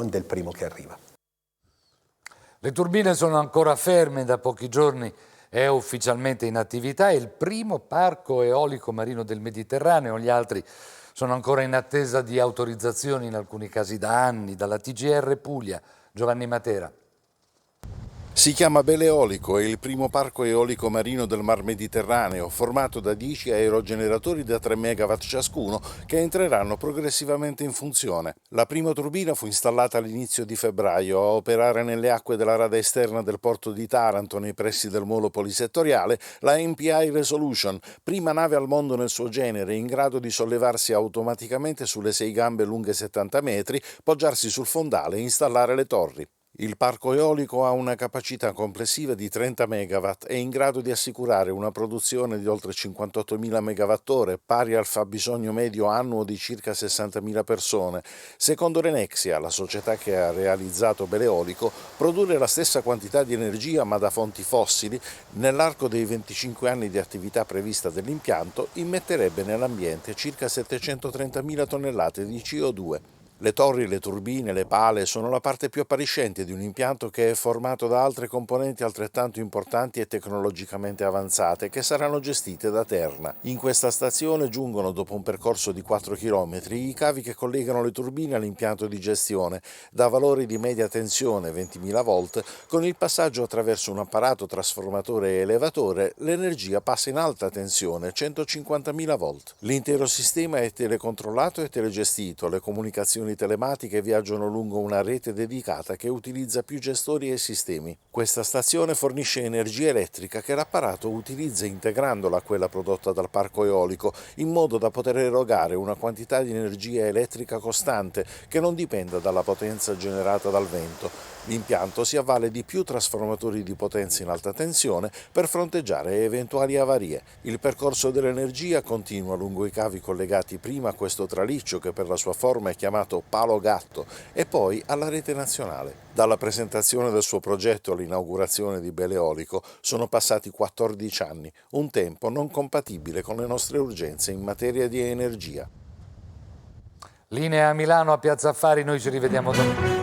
del primo che arriva. Le turbine sono ancora ferme, da pochi giorni è ufficialmente in attività, è il primo parco eolico marino del Mediterraneo, gli altri sono ancora in attesa di autorizzazioni, in alcuni casi da anni, dalla TGR Puglia. Giovanni Matera. Si chiama Beleolico, è il primo parco eolico marino del Mar Mediterraneo, formato da 10 aerogeneratori da 3 MW ciascuno, che entreranno progressivamente in funzione. La prima turbina fu installata all'inizio di febbraio a operare nelle acque della rada esterna del porto di Taranto, nei pressi del molo polisettoriale, la MPI Resolution, prima nave al mondo nel suo genere, in grado di sollevarsi automaticamente sulle 6 gambe lunghe 70 metri, poggiarsi sul fondale e installare le torri. Il parco eolico ha una capacità complessiva di 30 MW e è in grado di assicurare una produzione di oltre 58.000 MWh, pari al fabbisogno medio annuo di circa 60.000 persone. Secondo Renexia, la società che ha realizzato Beleolico, produrre la stessa quantità di energia ma da fonti fossili nell'arco dei 25 anni di attività prevista dell'impianto immetterebbe nell'ambiente circa 730.000 tonnellate di CO2. Le torri, le turbine, le pale sono la parte più appariscente di un impianto che è formato da altre componenti altrettanto importanti e tecnologicamente avanzate che saranno gestite da Terna. In questa stazione giungono, dopo un percorso di 4 km, i cavi che collegano le turbine all'impianto di gestione, da valori di media tensione 20.000 volt, con il passaggio attraverso un apparato trasformatore e elevatore, l'energia passa in alta tensione 150.000 volt. L'intero sistema è telecontrollato e telegestito, le comunicazioni telematiche viaggiano lungo una rete dedicata che utilizza più gestori e sistemi. Questa stazione fornisce energia elettrica che l'apparato utilizza integrandola a quella prodotta dal parco eolico, in modo da poter erogare una quantità di energia elettrica costante che non dipenda dalla potenza generata dal vento. L'impianto si avvale di più trasformatori di potenza in alta tensione per fronteggiare eventuali avarie. Il percorso dell'energia continua lungo i cavi collegati prima a questo traliccio, che per la sua forma è chiamato palo gatto, e poi alla rete nazionale. Dalla presentazione del suo progetto all'inaugurazione di Beleolico sono passati 14 anni, un tempo non compatibile con le nostre urgenze in materia di energia. Linea a Milano, a Piazza Affari, noi ci rivediamo domani.